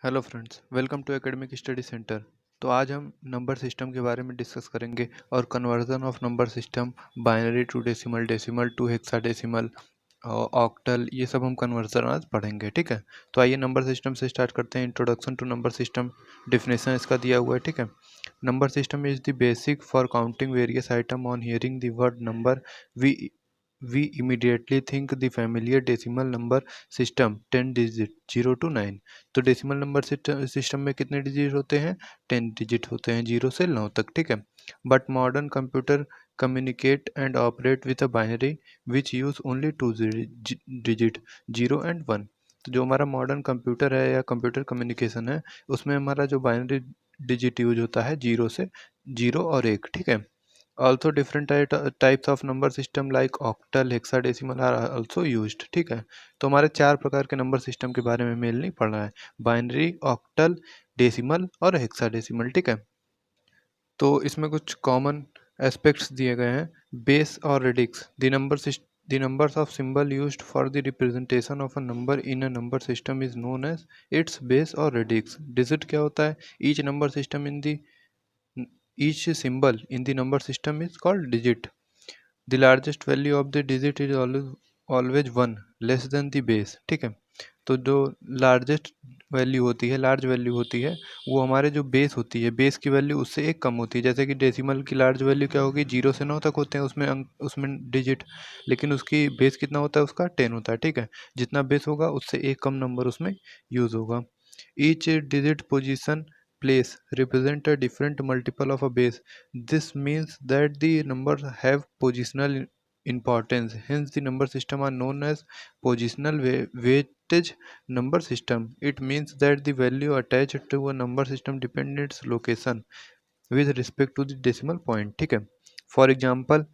Hello friends, welcome to academic study centre. तो आज हम नंबर सिस्टम के बारे में डिस्कस करेंगे और conversion of number system, binary to decimal, decimal to hexadecimal, octal, ये सब हम कन्वर्जन आज पढ़ेंगे। ठीक है, तो आइए नंबर सिस्टम से स्टार्ट करते हैं। Introduction to number system, definition इसका दिया हुआ है। ठीक है, number system is the basic for counting various item. On hearing the word number we immediately think the familiar decimal number system 10 digit 0 to 9। तो डेसिमल नंबर सिस्टम में कितने digit होते हैं? 10 डिजिट होते हैं, 0 से 9 तक। ठीक है, but modern computer communicate and operate with a binary which use only 2 digit 0 and 1। तो जो हमारा मॉडर्न कंप्यूटर है या कंप्यूटर कम्युनिकेशन है, उसमें हमारा जो बाइनरी डिजिट यूज होता है 0 से 0 और 1। ठीक है, also different types of number system like octal, hexadecimal are also used. ठीक है, तो हमारे 4 प्रकार के नंबर सिस्टम के बारे में मेल नहीं पढ़ना है: बाइनरी, ऑक्टल, डेसिमल और हेक्साडेसिमल। ठीक है, तो इसमें कुछ कॉमन एस्पेक्ट्स दिए गए हैं। बेस और radix, the numbers of symbol used for the representation of a number in a number system is known as its base और रेडिक्स। डिजिट क्या होता है? Each number system in the each symbol in the number system is called digit. The largest value of the digit is always 1 less than the base। ठीक है, तो जो largest value होती है, लार्ज वैल्यू होती है, वो हमारे जो बेस होती है, बेस की वैल्यू उससे एक कम होती है। जैसे कि डेसिमल की लार्ज वैल्यू क्या होगी? 0 से 9 तक होते हैं उसमें अंक, उसमें डिजिट, लेकिन उसकी बेस कितना होता है? उसका 10 होता है। ठीक है, जितना बेस होगा उससे एक कम नंबर उसमें यूज होगा। Each digit position place represent a different multiple of a base. This means that the numbers have positional importance. Hence, the number system are known as positional weightage number system. It means that the value attached to a number system depends its location with respect to the decimal point। ठीक है, for example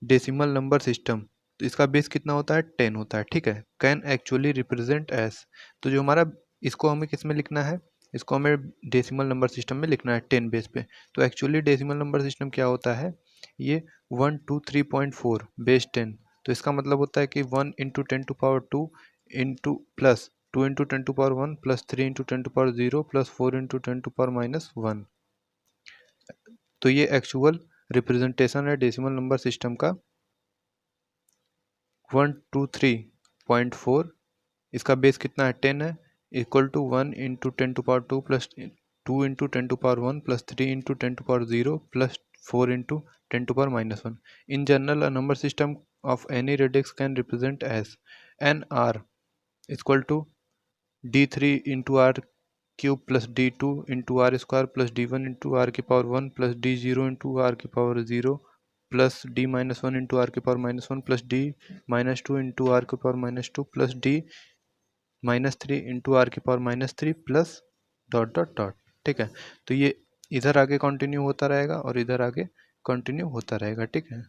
decimal number system, तो इसका बेस कितना होता है? 10 होता है। ठीक है, कैन एक्चुअली रिप्रेजेंट एस, तो जो हमारा, इसको हमें किस में लिखना है? इसको हमें डेसिमल नंबर सिस्टम में लिखना है 10 बेस पे। तो एक्चुअली डेसिमल नंबर सिस्टम क्या होता है? ये 123.4 बेस 10। तो इसका मतलब होता है कि 1 into 10⁻² into plus 2 into 10⁻1 plus 3 into 10⁻0 plus 4 into 10⁻−1। तो ये एक्चुअल रिप्रेजेंटेशन है डेसिमल नंबर सिस्टम का। 123.4, इसका बेस कितना है? 10 है, equal to 1 into 10⁻² plus 2 into 10⁻1 plus 3 into 10⁻0 plus 4 into 10⁻−1। In general a number system of any radix can represent as n r equal to d3 into r cube plus d2 into r square plus d1 into r की power 1 plus d0 into r की power 0 plus d-1 into r की power -1 plus d-2 into r की power -2 plus d-3 into r की power -3 plus dot dot dot. ठीक है, तो ये इधर आगे कंटिन्यू होता रहेगा और इधर आगे कंटिन्यू होता रहेगा। ठीक है,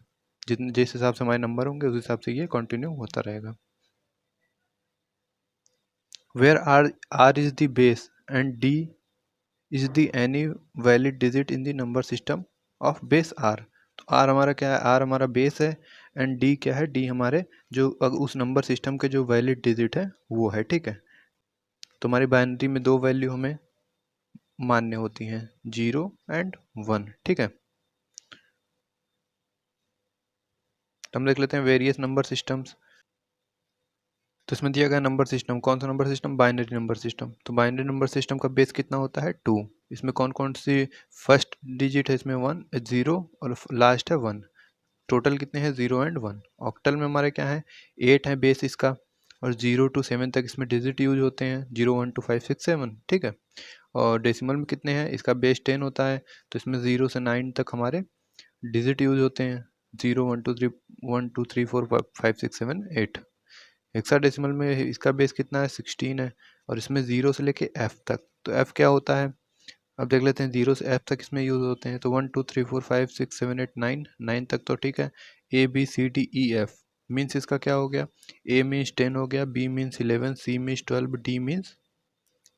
जितने जिस हिसाब से हमारे नंबर होंगे उस हिसाब से ये कंटिन्यू होता रहेगा। Where R is the base and D is the any valid digit in the number system of base R. तो आर हमारा क्या है? आर हमारा बेस है, एंड डी क्या है? डी हमारे जो उस नंबर सिस्टम के जो वैलिड डिजिट है वो है। ठीक है, तो हमारी बाइनरी में दो वैल्यू हमें मान्य होती हैं, 0 एंड 1। ठीक है, तो हम देख लेते हैं वेरियस नंबर सिस्टम्स। तो इसमें दिया गया नंबर सिस्टम, कौन सा number system? Binary number system. तो बाइनरी नंबर सिस्टम का बेस कितना होता है? 2। इसमें कौन कौन सी फर्स्ट डिजिट है? इसमें 1, 0 और लास्ट है 1। टोटल कितने हैं? 0 एंड 1। ऑक्टल में हमारे क्या है? 8 है बेस इसका, और 0 to 7 तक इसमें डिजिट यूज होते हैं, 0 1 2 5 6 7। ठीक है, और डेसिमल में कितने हैं? इसका बेस 10 होता है, तो इसमें 0 से 9 तक हमारे डिजिट यूज होते हैं, 0 1 2 3 4 5 6 7 8। हेक्साडेसिमल में इसका बेस कितना है? 16 है, और इसमें 0 से लेके एफ तक। तो एफ क्या होता है? अब देख लेते हैं, 0 से एफ तक इसमें यूज होते हैं। तो 1 2 3 4 5 6 7 8 9, 9 तक तो ठीक है। A B C D E F means इसका क्या हो गया? ए मीन्स 10 हो गया, B means 11, C means 12, D means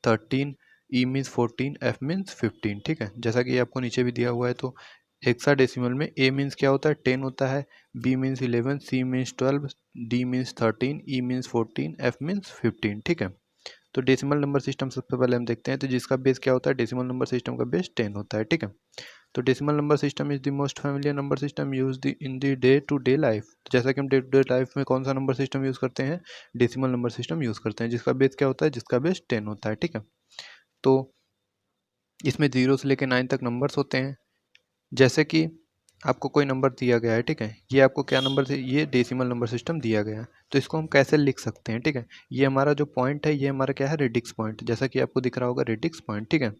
13, E means 14, F means 15। ठीक है, जैसा कि आपको नीचे भी दिया हुआ है। तो हेक्साडेसिमल में ए मीन्स क्या होता है? 10 होता है, B means 11, C means 12, D means 13, E means 14, F means 15। ठीक है, तो डेसिमल नंबर सिस्टम सबसे पहले हम देखते हैं, तो जिसका बेस क्या होता है, डेसिमल नंबर सिस्टम का बेस 10 होता है, ठीक है। तो decimal number system is the most familiar number system used in the day to day life. जैसा कि हम डे टू डे लाइफ में कौन सा नंबर सिस्टम यूज़ करते हैं, डेसिमल नंबर सिस्टम यूज़ करते हैं, जिसका बेस क्या होता है, जिसका बेस 10 होता है, ठीक है। तो इसमें 0 से लेकर 9 तक नंबर्स होते हैं। जैसे कि आपको कोई नंबर दिया गया है, ठीक है, ये आपको क्या नंबर से, ये डेसिमल नंबर सिस्टम दिया गया है, तो इसको हम कैसे लिख सकते हैं, ठीक है। ये हमारा जो पॉइंट है, ये हमारा क्या है, रेडिक्स पॉइंट, जैसा कि आपको दिख रहा होगा रेडिक्स पॉइंट, ठीक है।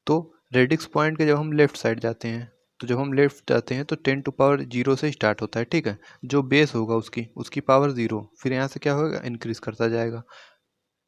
तो रेडिक्स पॉइंट के जब हम लेफ्ट साइड जाते हैं, तो जब हम लेफ्ट जाते हैं तो 10 टू पावर 0 से स्टार्ट होता है, ठीक है। जो बेस होगा उसकी पावर 0, फिर यहाँ से क्या होगा, इंक्रीज करता जाएगा,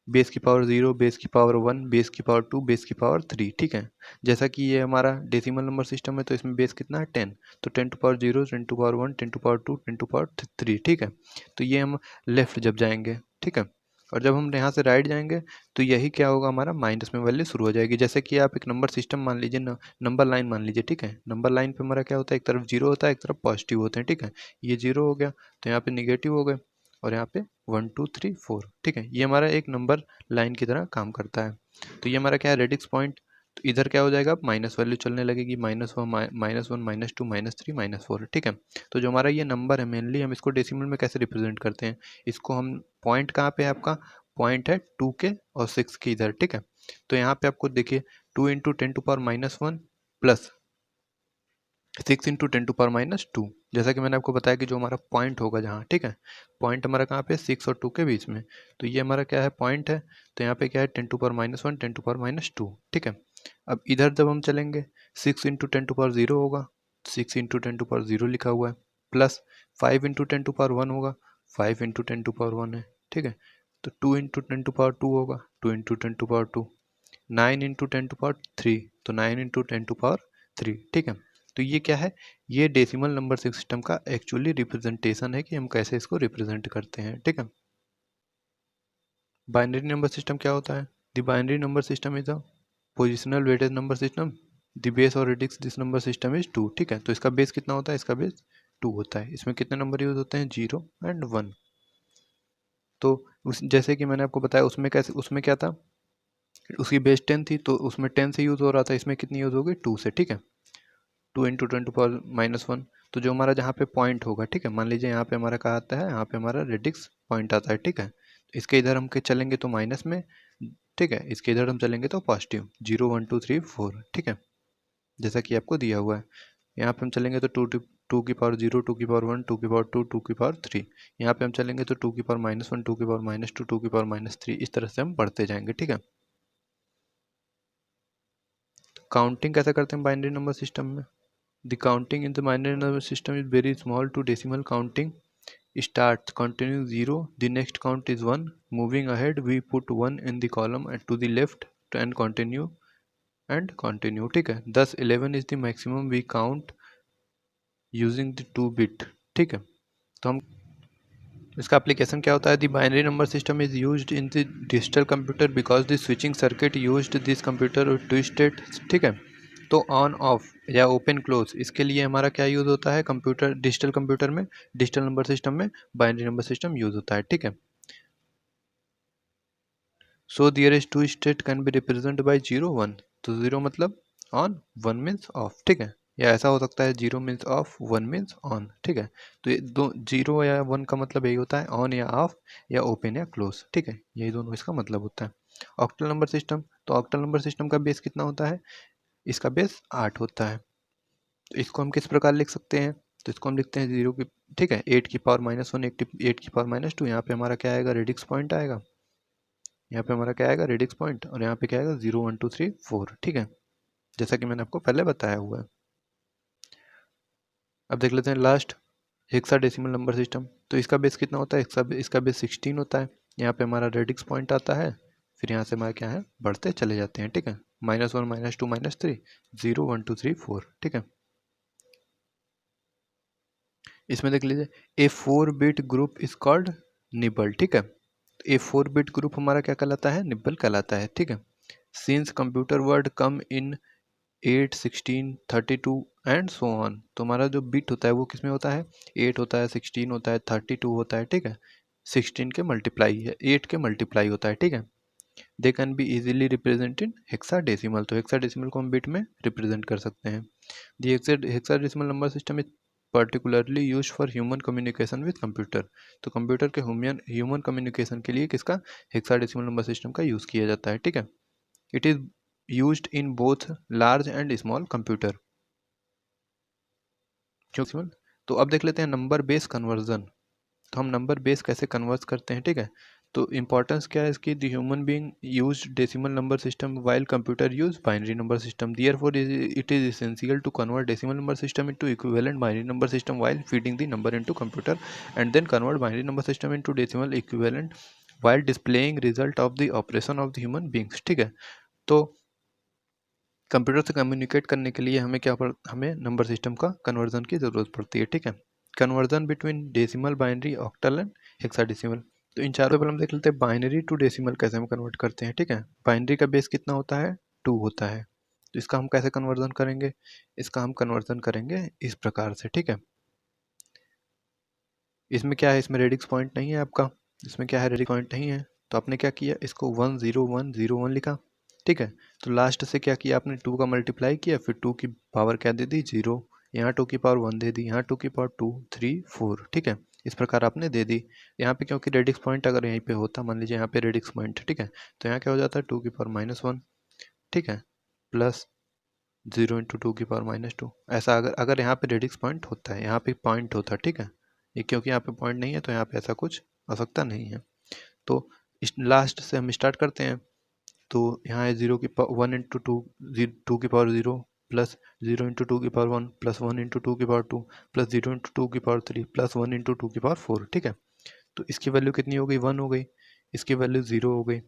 बेस की पावर 0, बेस की पावर 1, बेस की पावर 2, बेस की पावर 3, ठीक है। जैसा कि ये हमारा डेसिमल नंबर सिस्टम है, तो इसमें बेस कितना है, 10, तो 10 to power 0, 10 to power 1, 10 to power 2, 10 to power 3, ठीक है। तो ये हम लेफ्ट जब जाएंगे, ठीक है, और जब हम यहाँ से राइट जाएंगे तो यही क्या होगा, हमारा माइनस में वैल्यू शुरू हो जाएगी। जैसे कि आप एक नंबर सिस्टम मान लीजिए, नंबर लाइन मान लीजिए, ठीक है। नंबर लाइन पे हमारा क्या होता है, एक तरफ 0 होता है, एक तरफ पॉजिटिव होते हैं, ठीक है। ये 0 हो गया तो यहाँ पे निगेटिव हो गए, और यहाँ पे 1 2 3 4, ठीक है। ये हमारा एक नंबर लाइन की तरह काम करता है। तो ये हमारा क्या है, रेडिक्स पॉइंट। तो इधर क्या हो जाएगा, माइनस वैल्यू चलने लगेगी, -1 -1 -2 -3 -4, ठीक है। तो जो हमारा ये नंबर है, मेनली हम इसको डेसिमल में कैसे रिप्रेजेंट करते हैं, इसको हम, पॉइंट कहाँ पे है आपका, पॉइंट है 2 के और 6 के इधर, ठीक है। तो यहाँ पे आपको देखिए 2 into 10 to power -1 plus 6 into 10 to power -2, जैसा कि मैंने आपको बताया कि जो हमारा पॉइंट होगा जहाँ, ठीक है, पॉइंट हमारा कहाँ पे, 6 और 2 के बीच में, तो ये हमारा क्या है, पॉइंट है। तो यहाँ पे क्या है, 10 टू पावर -1, 10 टू पावर -2, ठीक है। अब इधर जब हम चलेंगे, 6 इंटू 10 टू पावर 0 होगा, 6 इंटू 10 टू पावर 0 लिखा हुआ है, प्लस 5 इंटू 10 टू पावर 1 होगा, 5 इंटू 10 टू पावर 1 है, ठीक है। तो 2 इंटू 10 टू पावर 2 होगा, 2 into 10 to power 2, 9 into 10 to power 3, तो 9 इंटू 10 टू पावर 3, ठीक है। तो ये क्या है, ये डेसिमल नंबर सिस्टम का एक्चुअली रिप्रेजेंटेशन है कि हम कैसे इसको रिप्रेजेंट करते हैं, ठीक है। बाइनरी नंबर सिस्टम क्या होता है, the binary number system is a positional weighted number system, the base और radix this number system is 2, ठीक है। तो इसका बेस कितना होता है, इसका बेस 2 होता है। इसमें कितने नंबर यूज होते हैं, 0 एंड 1। तो जैसे कि मैंने आपको बताया, उसमें कैसे, उसमें क्या था, उसकी बेस 10 थी, तो उसमें 10 से यूज़ हो रहा था, इसमें कितनी यूज़ होगी, 2 से, ठीक है। 2 इंटू 10 टू पावर -1, तो जो हमारा जहाँ पे पॉइंट होगा, ठीक है, मान लीजिए यहाँ पे हमारा कहा आता है, यहाँ पे हमारा रेडिक्स पॉइंट आता है, ठीक है। इसके इधर हम के चलेंगे तो माइनस में, ठीक है, इसके इधर हम चलेंगे तो पॉजिटिव, 0 1 2 3 4, ठीक है, जैसा कि आपको दिया हुआ है। यहाँ पे हम चलेंगे तो 2 की पावर 0, 2 की पावर 1, 2 की पावर 2, 2 की पावर 3। यहाँ पे हम चलेंगे तो 2 की पावर -1, 2 की पावर -2, 2 की पावर -3, इस तरह से हम बढ़ते जाएंगे, ठीक है। काउंटिंग कैसे करते हैं बाइनरी नंबर सिस्टम में, the counting in the binary number system is very small to decimal counting starts continuing 0, the next count is 1, moving ahead we put 1 in the column and to the left and continue, ठीक है। thus 11 is the maximum we count using the 2 bit, ठीक है। तो हम, इसका application क्या होता है, the binary number system is used in the digital computer because the switching circuit used this computer two state, ठीक है। तो ऑन ऑफ या ओपन क्लोज, इसके लिए हमारा क्या यूज़ होता है, कंप्यूटर, डिजिटल कंप्यूटर में, डिजिटल नंबर सिस्टम में बाइनरी नंबर सिस्टम यूज़ होता है, ठीक है। So there is two state can be represent by 0 1, तो 0 मतलब ऑन, 1 मीन्स ऑफ, ठीक है। या ऐसा हो सकता है 0 मीन्स ऑफ, 1 मीन्स ऑन, ठीक है। तो ये दो, 0 या 1 का मतलब यही होता है, ऑन या ऑफ या ओपन या क्लोज, ठीक है, यही दोनों इसका मतलब होता है। ऑक्टल नंबर सिस्टम, तो ऑक्टल नंबर सिस्टम का बेस कितना होता है, इसका बेस 8 होता है। तो इसको हम किस प्रकार लिख सकते हैं, तो इसको हम लिखते हैं 0 की, ठीक है, 8 की पावर -1, 8 की पावर -2, यहाँ पे हमारा क्या आएगा, रेडिक्स पॉइंट आएगा, यहाँ पे हमारा क्या आएगा, रेडिक्स पॉइंट, और यहाँ पे क्या आएगा, 0 1 2 3 4, ठीक है, जैसा कि मैंने आपको पहले बताया हुआ है। अब देख लेते हैं लास्ट, हेक्साडेसिमल नंबर सिस्टम, तो इसका बेस कितना होता है, इसका बेस 16 होता है। यहाँ पे हमारा रेडिक्स पॉइंट आता है, फिर यहाँ से हमारा क्या है, बढ़ते चले जाते हैं, ठीक है, -1 -2 -3 0 1 2 3 4, ठीक है। इसमें देख लीजिए, ए 4 bit group is called nibble, ठीक है। ए 4 बिट ग्रुप हमारा क्या कहलाता है, निबल कहलाता है, ठीक है। Since computer word come in 8 16 32 and so on, तो हमारा जो बिट होता है वो किसमें होता है, 8 होता है, 16 होता है, 32 होता है, ठीक है। 16 के मल्टीप्लाई है, 8 के मल्टीप्लाई होता है, ठीक है। They can be easily represent in hexadecimal. तो हेक्साडेसिमल को हम बिट में रिप्रेजेंट कर सकते हैं। The hexadecimal number system is particularly use for human communication with computer. तो कंप्यूटर के ह्यूमन कम्युनिकेशन के लिए किसका डेसिमल नंबर सिस्टम का यूज़ किया जाता है। ठीक है, it is used in both large and small computer. तो अब देख लेते हैं नंबर बेस कन्वर्जन। तो हम नंबर बेस कैसे कन्वर्ट करते हैं। ठीक है, तो इंपॉर्टेंस क्या है इसकी, the human being use decimal number system while computer use binary number system, therefore it is essential to convert decimal number system into equivalent binary number system while feeding the number into computer and then convert binary number system into decimal equivalent while displaying result of the operation of the human beings. ठीक है, तो computer से communicate करने के लिए हमें number system का conversion की ज़रूरत पड़ती है। ठीक है, conversion between decimal, binary, octal and hexadecimal. तो इन चारों पर हम देख लेते हैं बाइनरी टू डेसिमल कैसे हम कन्वर्ट करते हैं। ठीक है, बाइनरी का बेस कितना होता है, 2 होता है। तो इसका हम कैसे कन्वर्जन करेंगे, इसका हम कन्वर्जन करेंगे इस प्रकार से। ठीक है, इसमें क्या है, इसमें रेडिक्स पॉइंट नहीं है आपका, इसमें क्या है, रेडिक्स पॉइंट नहीं है। तो आपने क्या किया, इसको 1 0 1 0 1 लिखा। ठीक है, तो लास्ट से क्या किया आपने, 2 का मल्टीप्लाई किया, फिर 2 की पावर क्या दे दी, 0। यहाँ 2 की पावर 1 दे दी, यहाँ 2 की पावर 2 3 4। ठीक है, इस प्रकार आपने दे दी। यहाँ पे क्योंकि रेडिक्स पॉइंट अगर यहीं पे होता, मान लीजिए यहाँ पे रेडिक्स पॉइंट, ठीक है, तो यहाँ क्या हो जाता है, 2 की पावर -1। ठीक है, प्लस 0 इंटू 2 की पावर -2। ऐसा अगर अगर यहाँ पे रेडिक्स पॉइंट होता है, यहाँ पे पॉइंट होता है। ठीक है, ये क्योंकि यहाँ पे पॉइंट नहीं है तो यहाँ पे ऐसा कुछ आवश्यकता नहीं है। तो इस लास्ट से हम स्टार्ट करते हैं। तो यहाँ है 0 की पावर 1 इंटू 2 की पावर 0 प्लस 0 इंटू 2 की पावर 1 प्लस 1 इंटू 2 की पावर 2 प्लस 0 इंटू 2 की पावर 3 प्लस 1 इंटू 2 की पावर 4। ठीक है, तो इसकी वैल्यू कितनी हो गई, 1 हो गई, इसकी वैल्यू 0 हो गई,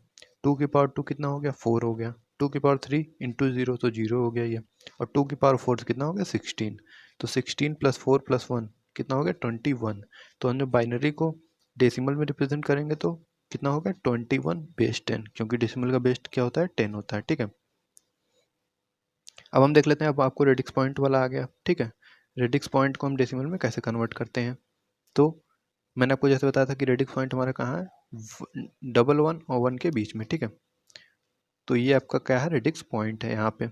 2 की पावर 2 कितना हो गया, 4 हो गया, 2 की पावर 3 इंटू 0 तो 0 हो गया ये, और 2 की पावर 4 कितना हो गया, 16। तो 16 प्लस 4 प्लस 1 कितना हो गया, 21। तो हमने बाइनरी को डेसिमल में रिप्रेजेंट करेंगे तो कितना होगा, 21 बेस 10, क्योंकि डेसिमल का बेस क्या होता है, 10 होता है। ठीक है, अब हम देख लेते हैं, अब आपको रेडिक्स पॉइंट वाला आ गया। ठीक है, रेडिक्स पॉइंट को हम डेसिमल में कैसे कन्वर्ट करते हैं। तो मैंने आपको जैसे बताया था कि रेडिक्स पॉइंट हमारा कहाँ है, 1 और 1 के बीच में। ठीक है, तो ये आपका क्या है, रेडिक्स पॉइंट है यहाँ पे।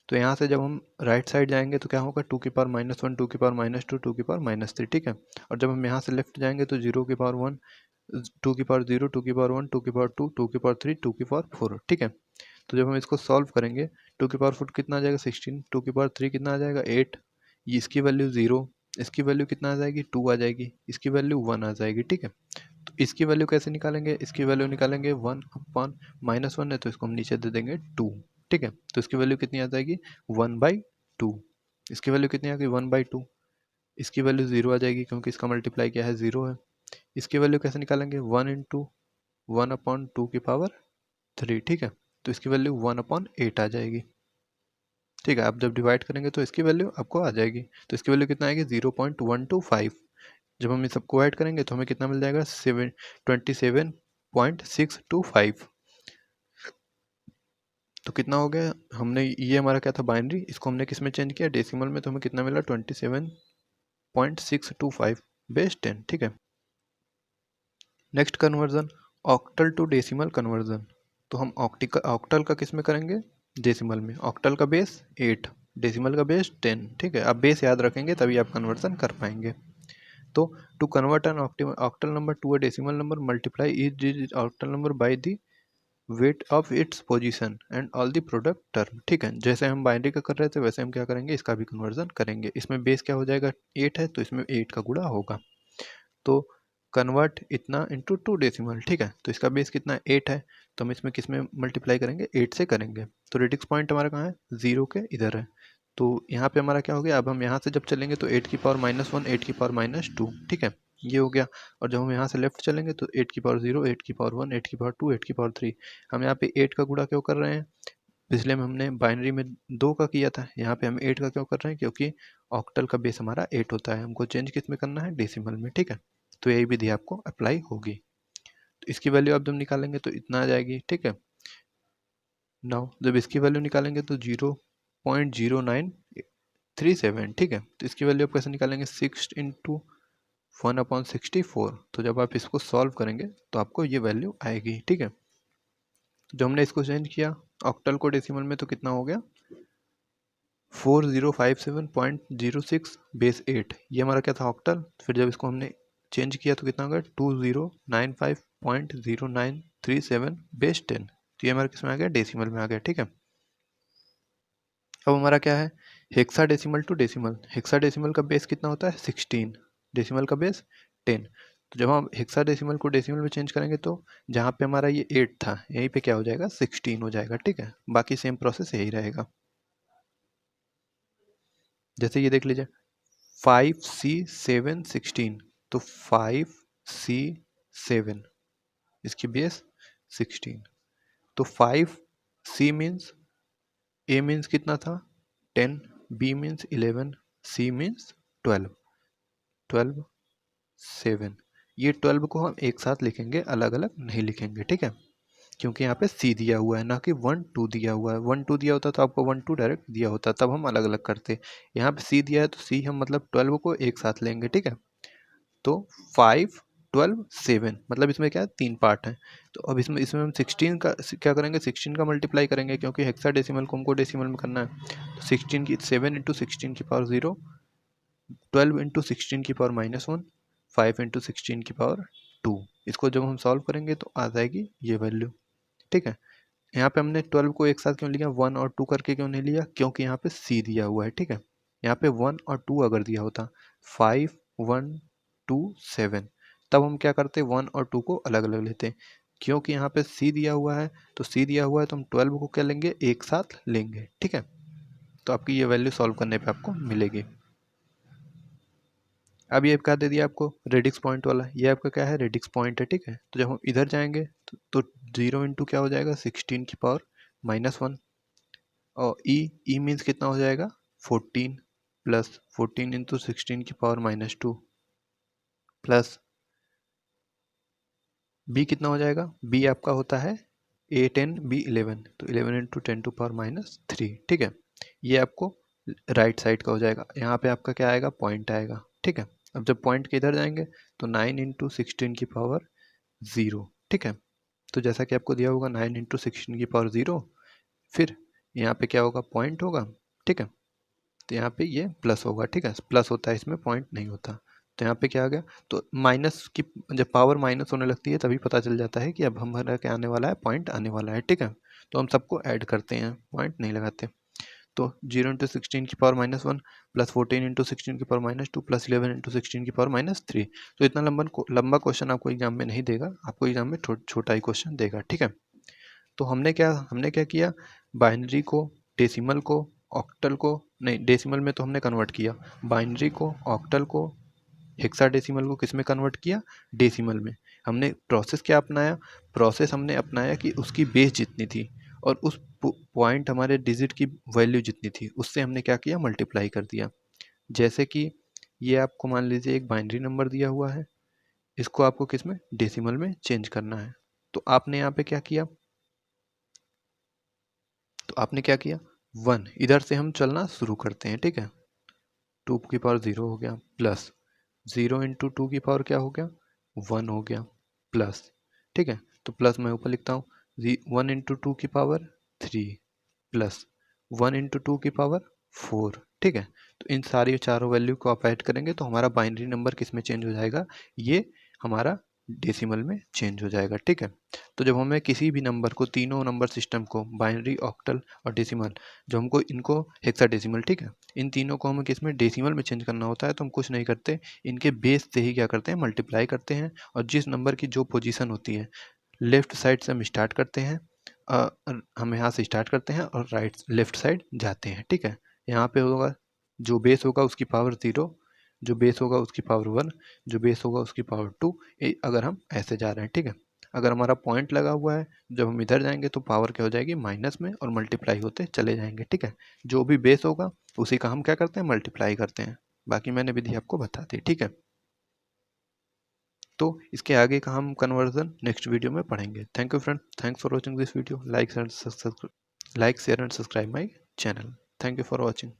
तो यहाँ से जब हम राइट साइड जाएंगे तो क्या होगा, 2 की पावर -1 2 की पावर -2 2 की पावर -3। ठीक है, और जब हम यहाँ से लेफ्ट जाएंगे तो 0 की पावर 1 2 की पावर 0 2 की पावर 1 2 की पावर 2 2 की पावर 3 2 की पावर 4। ठीक है, तो जब हम इसको सॉल्व करेंगे, 2 की पावर 4 कितना आ जाएगा, 16, 2 की पावर 3 कितना आ जाएगा, 8, इसकी वैल्यू 0, इसकी वैल्यू कितना आ जाएगी, 2 आ जाएगी, इसकी वैल्यू 1 आ जाएगी। ठीक है, तो इसकी वैल्यू कैसे निकालेंगे, इसकी वैल्यू निकालेंगे 1 अपॉन -1 है तो इसको हम नीचे दे देंगे 2। ठीक है, तो इसकी वैल्यू कितनी आ जाएगी, 1/2। इसकी वैल्यू कितनी आ गई, 1/2। इसकी वैल्यू 0 आ जाएगी क्योंकि इसका मल्टीप्लाई क्या है, 0 है। इसकी वैल्यू कैसे निकालेंगे, 1 इंटू 1/2 की पावर 3। ठीक है, तो इसकी वैल्यू 1/8 आ जाएगी। ठीक है, आप जब डिवाइड करेंगे तो इसकी वैल्यू आपको आ जाएगी। तो इसकी वैल्यू कितना आएगी, 0.125। जब हम इस सबको ऐड करेंगे तो हमें कितना मिल जाएगा, 27.625। तो कितना हो गया, हमने ये हमारा क्या था, बाइनरी, इसको हमने किस में चेंज किया, डेसिमल में, तो हमें कितना मिला, 27.625 बेस 10। ठीक है, next conversion, octal to decimal conversion. तो हम ऑक्टल का किस में करेंगे, डेसिमल में। ऑक्टल का बेस 8, डेसिमल का बेस 10। ठीक है, आप बेस याद रखेंगे तभी आप कन्वर्जन कर पाएंगे। तो to convert an octal number to a decimal number, multiply each octal number by the weight of its position and all the product term. ठीक है, जैसे हम बाइनरी का कर रहे थे वैसे हम क्या करेंगे, इसका भी कन्वर्जन करेंगे। इसमें बेस क्या हो जाएगा, 8 है तो इसमें 8 का गुणा होगा। तो कन्वर्ट इतना इंटू 2 डेसिमल। ठीक है, तो इसका बेस कितना है, 8 है, तो हम इसमें किस में मल्टीप्लाई करेंगे, 8 से करेंगे। तो रेडिक्स पॉइंट हमारा कहाँ है, 0 के इधर है। तो यहाँ पे हमारा क्या हो गया, अब हम यहाँ से जब चलेंगे तो 8 की पावर -1 8 की पावर -2। ठीक है, ये हो गया। और जब हम यहाँ से लेफ्ट चलेंगे तो 8 की पावर 0 8 की पावर 1 8 की पावर 2 8 की पावर 3। हम यहाँ पे 8 का गुणा क्यों कर रहे हैं, पिछले में हमने बाइनरी में 2 का किया था, यहाँ पे हम 8 का क्यों कर रहे हैं, क्योंकि ऑक्टल का बेस हमारा 8 होता है, हमको चेंज किस में करना है, डेसिमल में। ठीक है, तो यही विधि आपको अप्लाई होगी। तो इसकी वैल्यू अब जब निकालेंगे तो इतना आ जाएगी। ठीक है, नाउ जब इसकी वैल्यू निकालेंगे तो 0.0937। ठीक है, तो इसकी वैल्यू आप कैसे निकालेंगे, 6 इंटू 1/64। तो जब आप इसको सॉल्व करेंगे तो आपको ये वैल्यू आएगी। ठीक है, तो जब हमने इसको चेंज किया ऑक्टल को डेसिमल में तो कितना हो गया 4057.06 बेस 8, ये हमारा क्या था ऑक्टल। फिर जब इसको हमने चेंज किया तो कितना हो गया 2095.0937 बेस 10, तो ये हमारा किस में आ गया डेसिमल में आ गया। ठीक है, अब हमारा क्या है हेक्साडेसिमल टू डेसिमल। हेक्साडेसिमल का बेस कितना होता है 16, डेसिमल का बेस 10। तो जब हम हेक्साडेसिमल को डेसिमल में चेंज करेंगे तो जहाँ पे हमारा ये 8 था यहीं पे क्या हो जाएगा 16 हो जाएगा। ठीक है, बाकी सेम प्रोसेस यही रहेगा। जैसे ये देख लीजिए 5C7 16, तो 5C7 इसकी बेस 16, तो 5C मीन्स A मीन्स कितना था 10, B मीन्स 11, C मीन्स 12, 12 7, ये 12 को हम एक साथ लिखेंगे, अलग अलग नहीं लिखेंगे। ठीक है, क्योंकि यहाँ पे C दिया हुआ है ना कि 1 2 दिया हुआ है। 1 2 दिया होता तो आपको 1 2 डायरेक्ट दिया होता, तब हम अलग अलग करते। यहाँ पे C दिया है तो C हम मतलब 12 को एक साथ लेंगे। ठीक है, तो 5 12 7 मतलब इसमें क्या है 3 पार्ट हैं। तो अब इसमें हम 16 का क्या करेंगे 16 का मल्टीप्लाई करेंगे, क्योंकि हेक्साडेसिमल को हमको डेसिमल में करना है। तो 16 की 7 इंटू 16 की पावर 0, 12 इंटू 16 की पावर -1, 5 इंटू 16 की पावर 2। इसको जब हम सॉल्व करेंगे तो आ जाएगी ये वैल्यू। ठीक है, यहाँ पे हमने 12 को एक साथ क्यों लिया 1 और 2 करके क्यों नहीं लिया, क्योंकि यहाँ पे C दिया हुआ है। ठीक है, यहाँ पे 1 और 2 अगर दिया होता 5 1 2 7, तब हम क्या करते 1 और 2 को अलग अलग लेते। क्योंकि यहाँ पे C दिया हुआ है तो C दिया हुआ है तो हम 12 को क्या लेंगे एक साथ लेंगे। ठीक है, तो आपकी ये वैल्यू सॉल्व करने पे आपको मिलेगी। अब ये क्या दे दिया आपको रेडिक्स पॉइंट वाला, ये आपका क्या है रेडिक्स पॉइंट है। ठीक है, तो जब हम इधर जाएंगे तो 0 इंटू क्या हो जाएगा 16 की पावर -1, और ई मीन्स कितना हो जाएगा 14, प्लस 14 इंटू 16 की पावर -2, प्लस बी कितना हो जाएगा, बी आपका होता है A10 B11, तो 11 इंटू 10 टू पावर -3। ठीक है, ये आपको राइट साइड का हो जाएगा। यहाँ पे आपका क्या आएगा पॉइंट आएगा। ठीक है, अब जब पॉइंट के इधर जाएंगे तो 9 इंटू 16 की पावर 0। ठीक है, तो जैसा कि आपको दिया होगा 9 इंटू 16 की पावर 0, फिर यहाँ पे क्या होगा पॉइंट होगा। ठीक है, तो यहाँ पे ये प्लस होगा। ठीक है, प्लस होता है इसमें पॉइंट नहीं होता। तो यहाँ पे क्या आ गया, तो माइनस की जब पावर माइनस होने लगती है तभी पता चल जाता है कि अब हमारा क्या आने वाला है पॉइंट आने वाला है। ठीक है, तो हम सबको ऐड करते हैं, पॉइंट नहीं लगाते। तो 0 इंटू 16 की पावर -1, प्लस 14 इंटू 16 की पावर -2, प्लस 11 इंटू 16 की पावर -3। तो इतना लंबा क्वेश्चन आपको एग्जाम में नहीं देगा, आपको एग्जाम में छोटा ही क्वेश्चन देगा। ठीक है, तो हमने क्या किया बाइनरी को डेसिमल को ऑक्टल को, नहीं डेसिमल में तो हमने कन्वर्ट किया, बाइनरी को ऑक्टल को हेक्साडेसिमल को किस में कन्वर्ट किया डेसिमल में। हमने प्रोसेस क्या अपनाया, प्रोसेस हमने अपनाया कि उसकी बेस जितनी थी और उस पॉइंट हमारे डिजिट की वैल्यू जितनी थी उससे हमने क्या किया मल्टीप्लाई कर दिया। जैसे कि ये आपको मान लीजिए एक बाइनरी नंबर दिया हुआ है, इसको आपको किस में डेसिमल में चेंज करना है। तो आपने यहाँ पे क्या किया, तो आपने क्या किया 1, इधर से हम चलना शुरू करते हैं। ठीक है, 2 की पावर 0 हो गया, प्लस 0 इंटू 2 की पावर क्या हो गया 1 हो गया, प्लस। ठीक है, तो प्लस मैं ऊपर लिखता हूँ 1 इंटू 2 की पावर 3, प्लस 1 इंटू 2 की पावर 4। ठीक है, तो इन सारी चारों वैल्यू को आप ऐड करेंगे तो हमारा बाइनरी नंबर किस में चेंज हो जाएगा, ये हमारा डेसिमल में चेंज हो जाएगा। ठीक है, तो जब हमें किसी भी नंबर को, तीनों नंबर सिस्टम को बाइनरी ऑक्टल और डेसिमल, जो हमको इनको हेक्साडेसिमल, ठीक है, इन तीनों को हमें किस में डेसिमल में चेंज करना होता है तो हम कुछ नहीं करते, इनके बेस से ही क्या करते हैं मल्टीप्लाई करते हैं। और जिस नंबर की जो पोजीशन होती है लेफ्ट साइड से हम स्टार्ट करते हैं, हम यहाँ से स्टार्ट करते हैं और लेफ्ट साइड जाते हैं। ठीक है, यहाँ पे होगा जो बेस होगा उसकी पावर 0, जो बेस होगा उसकी पावर 1, जो बेस होगा उसकी पावर 2, अगर हम ऐसे जा रहे हैं। ठीक है, अगर हमारा पॉइंट लगा हुआ है जब हम इधर जाएंगे तो पावर क्या हो जाएगी माइनस में और मल्टीप्लाई होते चले जाएंगे। ठीक है, जो भी बेस होगा उसी का हम क्या करते हैं मल्टीप्लाई करते हैं। बाकी मैंने विधि आपको बता दी। ठीक है, तो इसके आगे का हम कन्वर्जन नेक्स्ट वीडियो में पढ़ेंगे। Thank you friend, thanks for watching this video, like share and subscribe my channel. Thank you for watching.